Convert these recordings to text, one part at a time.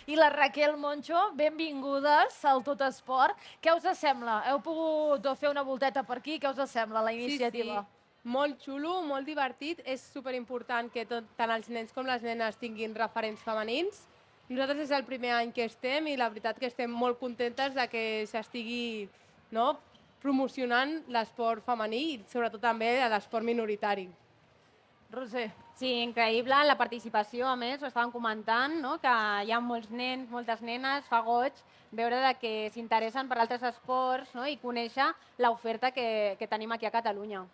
i la Raquel Moncho. Benvingudes al Tot Esport. Què us sembla? Heu pogut fer una volteta per aquí? Què us sembla la iniciativa? Sí, molt xulo, molt divertit. És superimportant que tant els nens com les nenes tinguin referents femenins. Nosaltres és el primer any que estem i la veritat que estem molt contentes de que s'estigui promocionant l'esport femení i sobretot també l'esport minoritari. Roser. Sí, increïble la participació, a més, ho estàvem comentant, no? Que hi ha molts nens, moltes nenes, fa goig veure que s'interessen per altres esports, no? I conèixer l'oferta que tenim aquí a Catalunya.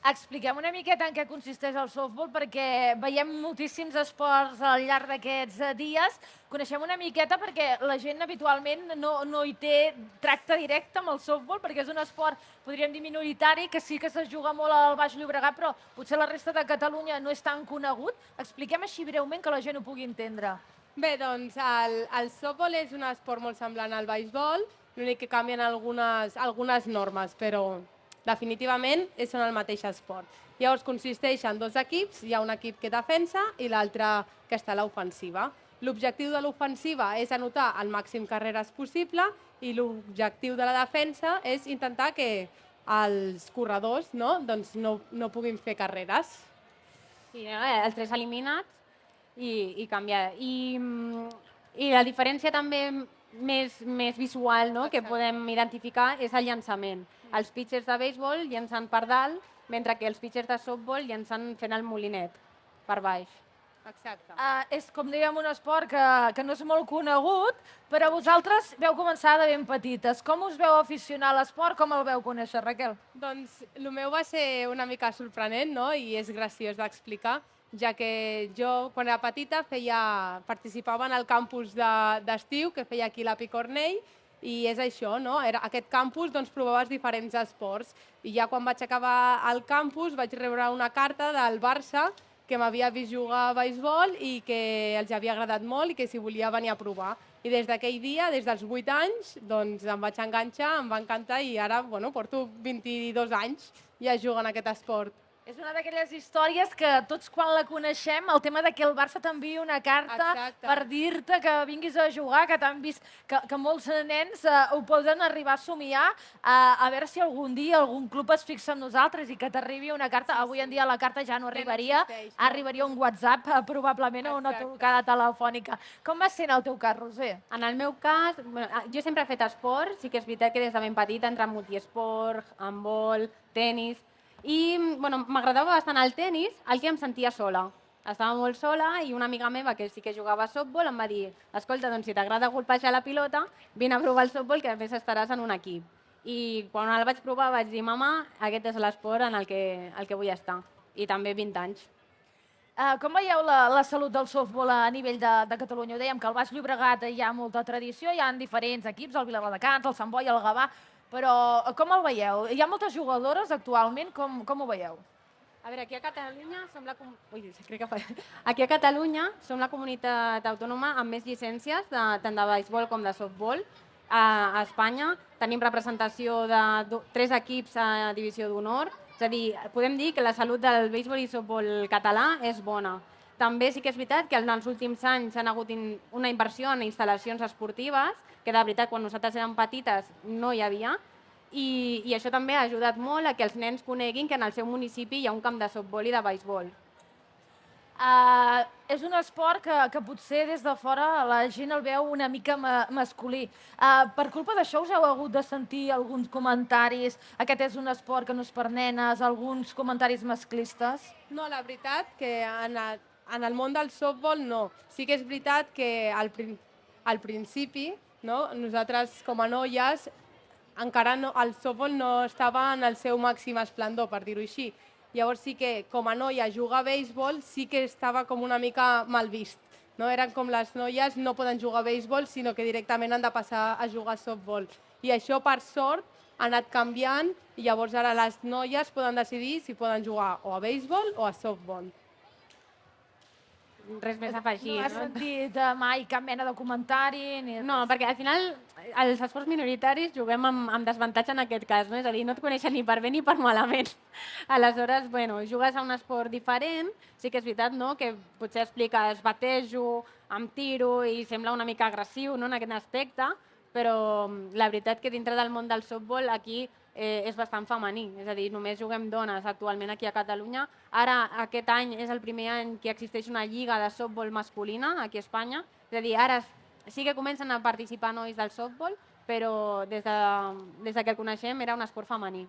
Expliquem una miqueta en què consisteix el softball, perquè veiem moltíssims esports al llarg d'aquests dies. Coneixem una miqueta perquè la gent habitualment no hi té tracte directe amb el softball, perquè és un esport, podríem dir, minoritari, que sí que se juga molt al Baix Llobregat, però potser la resta de Catalunya no és tan conegut. Expliquem així breument que la gent ho pugui entendre. Bé, doncs el softball és un esport molt semblant al beisbol, l'únic que canvien algunes normes, però definitivament són el mateix esport. Llavors consisteix en dos equips, hi ha un equip que defensa i l'altre que està a l'ofensiva. L'objectiu de l'ofensiva és anotar el màxim carreres possible i l'objectiu de la defensa és intentar que els corredors no puguin fer carreres. Sí, els tres eliminats i canviar. I la diferència també més visual, no? Que podem identificar és el llançament. Els pitchers de béisbol llancen per dalt, mentre que els pitchers de softball llancen fent el molinet per baix. Exacte. És, com dèiem, un esport que no és molt conegut, però vosaltres veu començar de ben petites. Com us veu aficionar a l'esport? Com el veu conèixer, Raquel? Doncs el meu va ser una mica sorprenent, no? I és graciós d'explicar, ja que jo, quan era petita, participava en el campus d'estiu que feia aquí la Picornell, i és això, no? Aquest campus provaves diferents esports. I ja quan vaig acabar el campus vaig rebre una carta del Barça que m'havia vist jugar a beisbol i que els havia agradat molt i que si volia venir a provar. I des d'aquell dia, des dels 8 anys, doncs em vaig enganxar, em va encantar i ara porto 22 anys ja jugant a aquest esport. És una d'aquelles històries que tots quan la coneixem, el tema de que el Barça t'enviï una carta per dir-te que vinguis a jugar, que t'han vist, que molts nens ho poden arribar a somiar, a veure si algun dia algun club es fixa en nosaltres i que t'arribi una carta. Avui en dia la carta ja no arribaria, arribaria un WhatsApp probablement o una trucada telefònica. Com va ser en el teu cas, Roser? En el meu cas, jo sempre he fet esport, sí que és veritat que des de ben petita entre multiesport, handbol, tenis, i m'agradava bastant el tenis, el que em sentia sola. Estava molt sola i una amiga meva que sí que jugava a softball em va dir: escolta, doncs si t'agrada golpejar la pilota, vine a provar el softball que a més estaràs en un equip. I quan el vaig provar vaig dir: mama, aquest és l'esport en el que vull estar. I també 20 anys. Com veieu la salut del softball a nivell de Catalunya? Ho dèiem que al Baix Llobregat hi ha molta tradició, hi ha diferents equips, el Viladecans, el Sant Boi, el Gavà, però com el veieu? Hi ha moltes jugadores actualment, com ho veieu? A veure, aquí a Catalunya som aquí a Catalunya som la comunitat autònoma amb més llicències tant de beisbol com de softball. A Espanya tenim representació de 3 equips a divisió d'honor, és a dir, podem dir que la salut del béisbol i softball català és bona. També sí que és veritat que en els últims anys han hagut una inversió en instal·lacions esportives, que de veritat quan nosaltres érem petites no hi havia, i això també ha ajudat molt a que els nens coneguin que en el seu municipi hi ha un camp de softball i de beisbol. És un esport que potser des de fora la gent el veu una mica masculí. Per culpa d'això us heu hagut de sentir alguns comentaris, aquest és un esport que no és per nenes, alguns comentaris masclistes? No, la veritat que en el món del softball no. Sí que és veritat que al principi nosaltres com a noies encara el softball no estava en el seu màxim esplendor, per dir-ho així. Llavors sí que com a noia jugar a béisbol sí que estava com una mica mal vist. Eren com les noies no poden jugar a béisbol, sinó que directament han de passar a jugar a softball. I això, per sort, ha anat canviant i llavors ara les noies poden decidir si poden jugar o a béisbol o a softball. res més a afegir. No has sentit mai cap mena de comentari? Ni... No, perquè al final els esports minoritaris juguem amb desavantatge en aquest cas, no? És a dir, no et coneixen ni per bé ni per malament. Aleshores, bueno, jugues a un esport diferent, sí que és veritat, no?, que potser expliques batejo, em tiro i sembla una mica agressiu, no?, en aquest aspecte, però la veritat que dintre del món del softball aquí és bastant femení, és a dir, només juguem dones actualment aquí a Catalunya. Ara, aquest any, és el primer any que existeix una lliga de softball masculina aquí a Espanya, és a dir, ara sí que comencen a participar nois del softball, però des que el coneixem era un esport femení.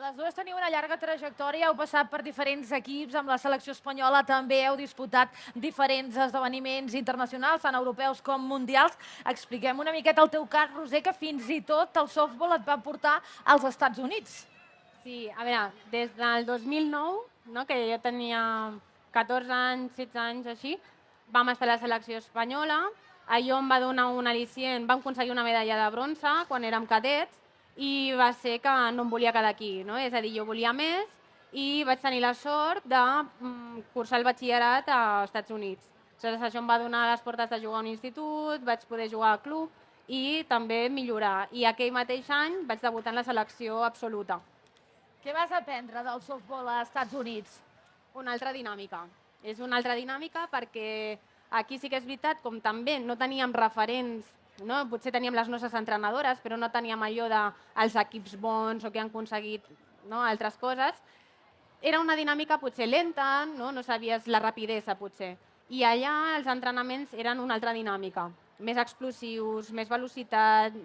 Les dues teniu una llarga trajectòria, heu passat per diferents equips, amb la selecció espanyola també heu disputat diferents esdeveniments internacionals, tant europeus com mundials. Expliquem una miqueta el teu cas, Roser, que fins i tot el softball et va portar als Estats Units. Sí, a veure, des del 2009, no, que jo tenia 14 anys, 16 anys, així, vam estar a la selecció espanyola, allò em va donar un al·licient, vam aconseguir una medalla de bronze quan érem cadets, i va ser que no em volia quedar aquí, no? És a dir, jo volia més i vaig tenir la sort de cursar el batxillerat als Estats Units. Aleshores, això em va donar les portes de jugar a un institut, vaig poder jugar al club i també millorar. I aquell mateix any vaig debutar en la selecció absoluta. Què vas aprendre del softball als Estats Units? Una altra dinàmica. És una altra dinàmica perquè aquí sí que és veritat, com també no teníem referents, no? Potser teníem les nostres entrenadores, però no teníem allò dels equips bons o que han aconseguit, no?, altres coses. Era una dinàmica potser lenta, no sabies la rapidesa potser. I allà els entrenaments eren una altra dinàmica. Més explosius, més velocitat,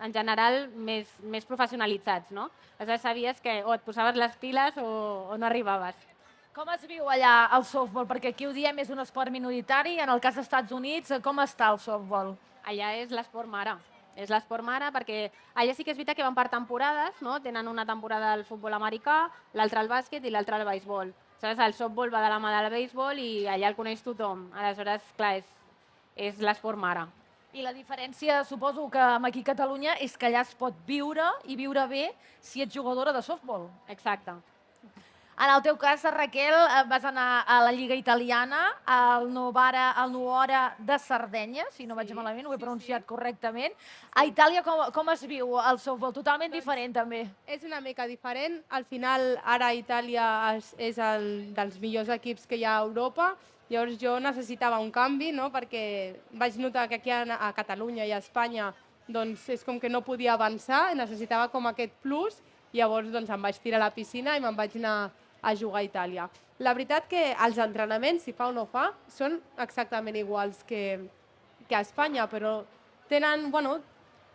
en general més professionalitzats, no? Aleshores sabies que o et posaves les piles o no arribaves. Com es viu allà el softball? Perquè aquí ho diem, és un esport minoritari. En el cas dels Estats Units, com està el softball? Allà és l'esport mare. És l'esport mare perquè allà sí que és veritat que van per temporades, no? Tenen una temporada al futbol americà, l'altra al bàsquet i l'altra al béisbol. Aleshores, el softball va de la mà del béisbol i allà el coneix tothom. Aleshores, clar, és l'esport mare. I la diferència, suposo que aquí a Catalunya, és que allà es pot viure i viure bé si ets jugadora de softball. Exacte. En el teu cas, Raquel, vas anar a la Lliga Italiana, al Nuora de Sardenya, si no vaig malament, ho he pronunciat correctament. A Itàlia com es viu el softball? Totalment diferent, també. És una mica diferent. Al final, ara Itàlia és el dels millors equips que hi ha a Europa. Llavors jo necessitava un canvi, no? Perquè vaig notar que aquí a Catalunya i a Espanya doncs, és com que no podia avançar, necessitava com aquest plus. Llavors doncs, em vaig tirar a la piscina i me'n vaig anar a jugar a Itàlia. La veritat que els entrenaments, si fa o no fa, són exactament iguals que a Espanya, però tenen, bueno,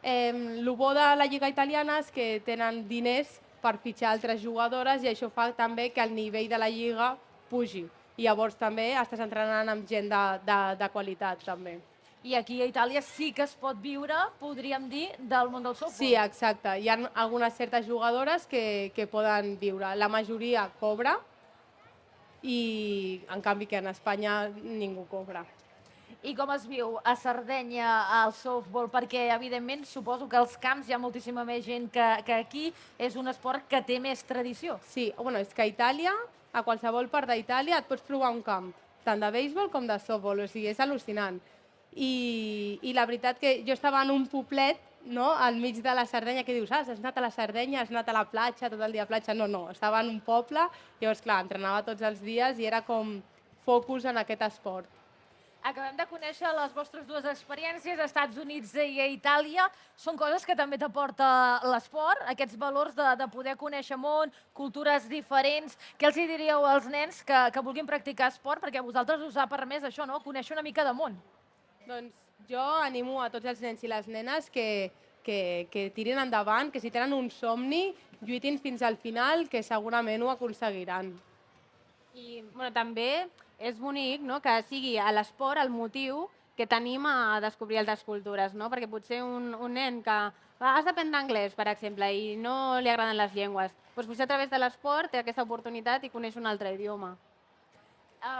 el bo de la Lliga Italiana és que tenen diners per fitxar altres jugadores i això fa també que el nivell de la Lliga pugi. I llavors també estàs entrenant amb gent de qualitat, també. I aquí a Itàlia sí que es pot viure, podríem dir, del món del softball. Sí, exacte. Hi ha algunes certes jugadores que poden viure. La majoria cobra i, en canvi, que en Espanya ningú cobra. I com es viu a Sardenya el softball? Perquè, evidentment, suposo que als camps hi ha moltíssima més gent que aquí. És un esport que té més tradició. Sí, bueno, és que a Itàlia, a qualsevol part d'Itàlia, et pots trobar un camp, tant de béisbol com de softball. O sigui, és al·lucinant. I la veritat que jo estava en un poblet, no?, al mig de la Sardenya, que dius, has anat a la Sardenya, has anat a la platja, tot el dia a platja. No, estava en un poble, llavors, clar, entrenava tots els dies i era com focus en aquest esport. Acabem de conèixer les vostres dues experiències, a Estats Units i a Itàlia. Són coses que també t'aporta l'esport, aquests valors de poder conèixer món, cultures diferents. Què els diríeu als nens que vulguin practicar esport? Perquè a vosaltres us ha permès això, no?, conèixer una mica de món. Doncs jo animo a tots els nens i les nenes que tirin endavant, que si tenen un somni, lluitin fins al final, que segurament ho aconseguiran. I bueno, també és bonic, no?, que sigui a l'esport el motiu que tenim a descobrir altres cultures, no? Perquè potser un nen que has d'aprendre anglès, per exemple, i no li agraden les llengües, doncs potser a través de l'esport té aquesta oportunitat i coneix un altre idioma.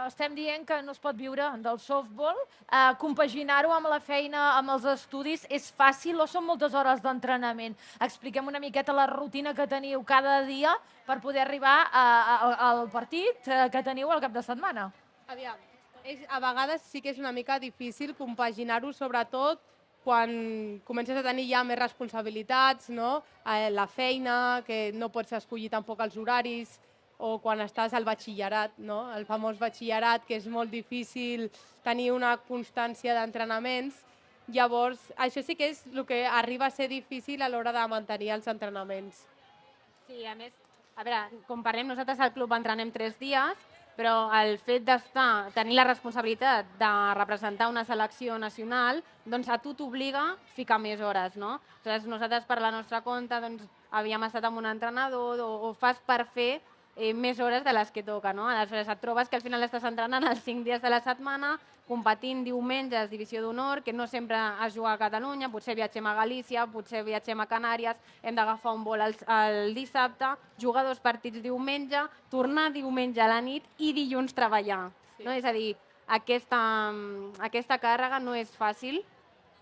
Estem dient que no es pot viure del softball. Compaginar-ho amb la feina, amb els estudis, és fàcil o són moltes hores d'entrenament? Expliquem una miqueta la rutina que teniu cada dia per poder arribar al partit que teniu al cap de setmana. Aviam, A vegades sí que és una mica difícil compaginar-ho, sobretot quan comences a tenir ja més responsabilitats, no? La feina, que no pots escollir tampoc els horaris, o quan estàs al batxillerat, no? El famós batxillerat, que és molt difícil tenir una constància d'entrenaments. Llavors, això sí que és el que arriba a ser difícil a l'hora de mantenir els entrenaments. Sí, a més, a veure, com parlem, nosaltres al club entrenem 3 dies, però el fet tenir la responsabilitat de representar una selecció nacional, doncs a tu t'obliga a ficar més hores, no? Aleshores, nosaltres per la nostra compte doncs, havíem estat amb un entrenador o fas per fer més hores de les que toca, no? Aleshores et trobes que al final estàs entrenant els 5 dies de la setmana, competint diumenges, divisió d'honor, que no sempre es juga a Catalunya, potser viatgem a Galícia, potser viatgem a Canàries, hem d'agafar un vol el dissabte, jugar 2 partits diumenge, tornar diumenge a la nit i dilluns treballar. Sí. No? És a dir, aquesta càrrega no és fàcil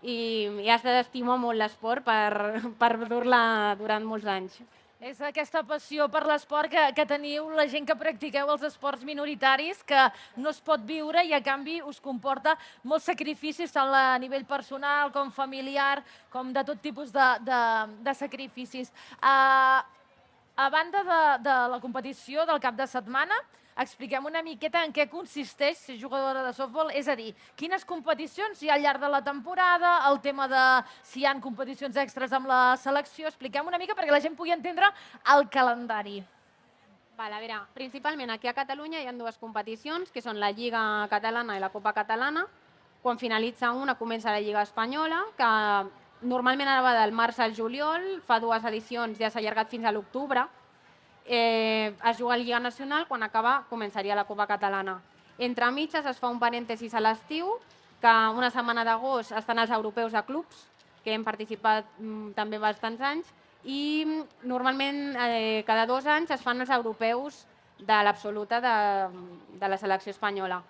i has d'estimar molt l'esport per dur-la durant molts anys. És aquesta passió per l'esport que teniu la gent que practiqueu els esports minoritaris, que no es pot viure i a canvi us comporta molts sacrificis tant a nivell personal com familiar, com de tot tipus de sacrificis. A banda de la competició del cap de setmana, expliquem una miqueta en què consisteix ser jugadora de softball, és a dir, quines competicions hi ha al llarg de la temporada, el tema de si hi ha competicions extres amb la selecció, expliquem una mica perquè la gent pugui entendre el calendari. A veure, principalment aquí a Catalunya hi ha 2 competicions, que són la Lliga Catalana i la Copa Catalana. Quan finalitza una, comença la Lliga Espanyola, que normalment anava del març al juliol, fa 2 edicions, ja s'ha allargat fins a l'octubre. Es juga a la Lliga Nacional, quan acaba començaria la Copa Catalana. Entre mitges es fa un parèntesis a l'estiu, que una setmana d'agost estan els europeus de clubs, que hem participat també bastants anys, i normalment cada 2 anys es fan els europeus de l'absoluta de la selecció espanyola.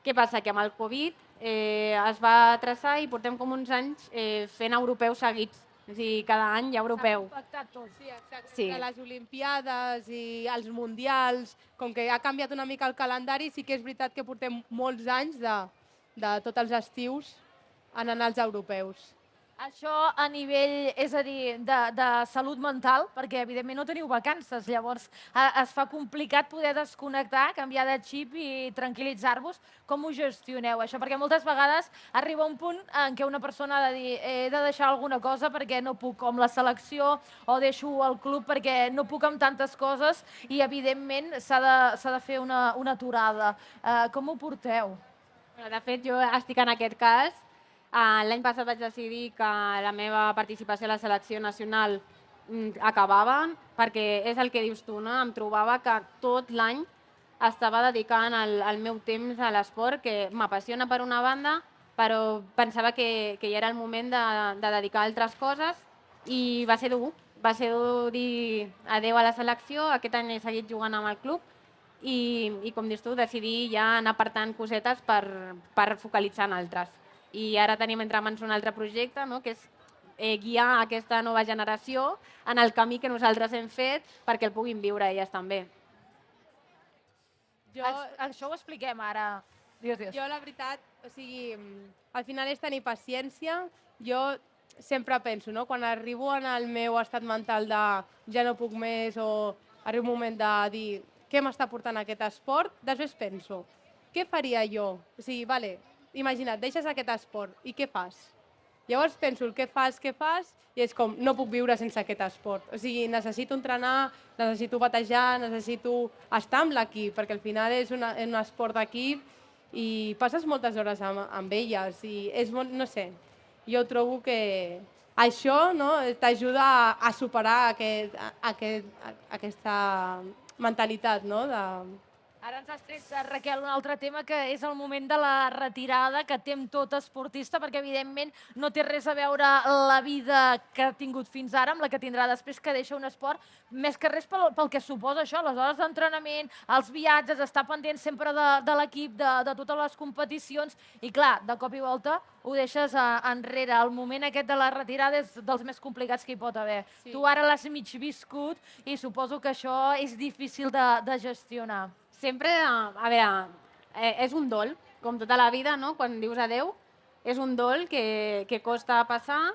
Què passa? Que amb el Covid es va traçar i portem com uns anys fent europeus seguits. És a dir, cada any hi ha europeu. S'ha compactat tot. Sí, exacte. Sí. Les Olimpiades i els Mundials, com que ha canviat una mica el calendari, sí que és veritat que portem molts anys de tots els estius anant als europeus. Això a nivell, és a dir, de salut mental, perquè evidentment no teniu vacances, llavors es fa complicat poder desconnectar, canviar de xip i tranquil·litzar-vos. Com ho gestioneu, això? Perquè moltes vegades arriba un punt en què una persona ha de dir he de deixar alguna cosa perquè no puc, com la selecció, o deixo el club perquè no puc amb tantes coses i evidentment s'ha de fer una aturada. Com ho porteu? De fet, jo estic en aquest cas. L'any passat vaig decidir que la meva participació a la selecció nacional acabava, perquè és el que dius tu, no? Em trobava que tot l'any estava dedicant el meu temps a l'esport, que m'apassiona per una banda, però pensava que ja era el moment de dedicar a altres coses i va ser dur. Va ser dur dir adeu a la selecció, aquest any he seguit jugant amb el club i com dius tu, decidir ja anar apartant cosetes per focalitzar en altres. I ara tenim entre mans un altre projecte, no? Que és guiar aquesta nova generació en el camí que nosaltres hem fet perquè el puguin viure elles també. Això ho expliquem ara. Digues. Jo, la veritat, o sigui, al final és tenir paciència. Jo sempre penso, no? Quan arribo en el meu estat mental de ja no puc més o arriba un moment de dir què m'està portant aquest esport, després penso, què faria jo? O sigui, vale, imagina't, deixes aquest esport i què fas? Llavors penso el què fas i és com, no puc viure sense aquest esport. O sigui, necessito entrenar, necessito batejar, necessito estar amb l'equip, perquè al final és un esport d'equip i passes moltes hores amb elles i és molt, no sé, jo trobo que això, no, t'ajuda a superar aquesta mentalitat, no? Ara ens has tret, Raquel, un altre tema que és el moment de la retirada que tem tot esportista, perquè evidentment no té res a veure la vida que ha tingut fins ara amb la que tindrà després que deixa un esport, més que res pel que suposa això, les hores d'entrenament, els viatges, estar pendent sempre de l'equip, de totes les competicions, i clar, de cop i volta ho deixes enrere. El moment aquest de la retirada és dels més complicats que hi pot haver. Sí. Tu ara l'has mig viscut i suposo que això és difícil de gestionar. Sempre, a veure, és un dol, com tota la vida, no? Quan dius adeu, és un dol que costa passar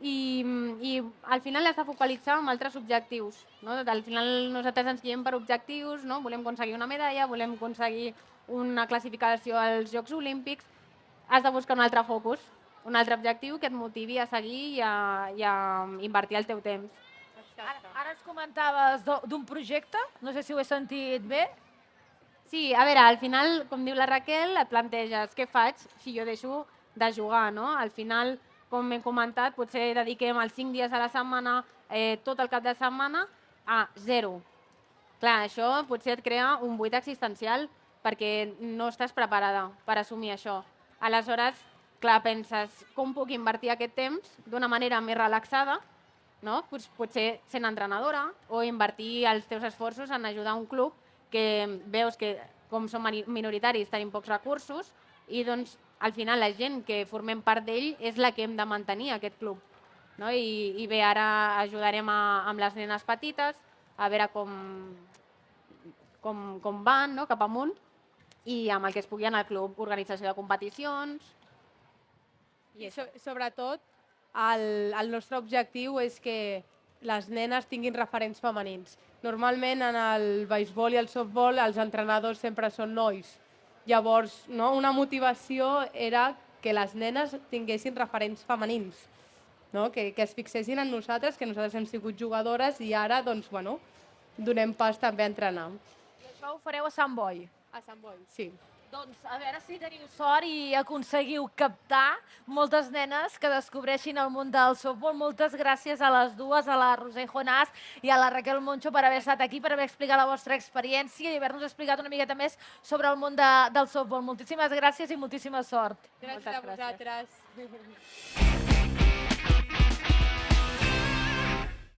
i al final has de focalitzar en altres objectius. No? Al final nosaltres ens guiem per objectius, no? Volem aconseguir una medalla, volem aconseguir una classificació als Jocs Olímpics. Has de buscar un altre focus, un altre objectiu que et motivi a seguir i a invertir el teu temps. Ara ens comentaves d'un projecte, no sé si ho he sentit bé. Sí, a veure, al final, com diu la Raquel, et planteges què faig si jo deixo de jugar, no? Al final, com hem comentat, potser dediquem els 5 dies a la setmana, tot el cap de setmana, a 0. Clar, això potser et crea un buit existencial perquè no estàs preparada per assumir això. Aleshores, clar, penses, com puc invertir aquest temps d'una manera més relaxada, no? Potser sent entrenadora o invertir els teus esforços en ajudar un club que veus que, com som minoritaris, tenim pocs recursos i doncs, al final la gent que formem part d'ell és la que hem de mantenir aquest club. No? I bé, ara ajudarem amb les nenes petites a veure com van, no? Cap amunt, i amb el que es pugui en el club, organització de competicions. I sobretot, el nostre objectiu és que les nenes tinguin referents femenins. Normalment en el beisbol i el softball els entrenadors sempre són nois. Llavors, no? Una motivació era que les nenes tinguessin referents femenins, no? Que es fixessin en nosaltres, que nosaltres hem sigut jugadores i ara doncs, bueno, donem pas també a entrenar. I això ho fareu a Sant Boi? A Sant Boi, sí. Doncs a veure si teniu sort i aconseguiu captar moltes nenes que descobreixin el món del softball. Moltes gràcies a les dues, a la Roser Jonàs i a la Raquel Moncho, per haver estat aquí, per haver explicat la vostra experiència i haver-nos explicat una miqueta més sobre el món del softball. Moltíssimes gràcies i moltíssima sort. Gràcies a vosaltres.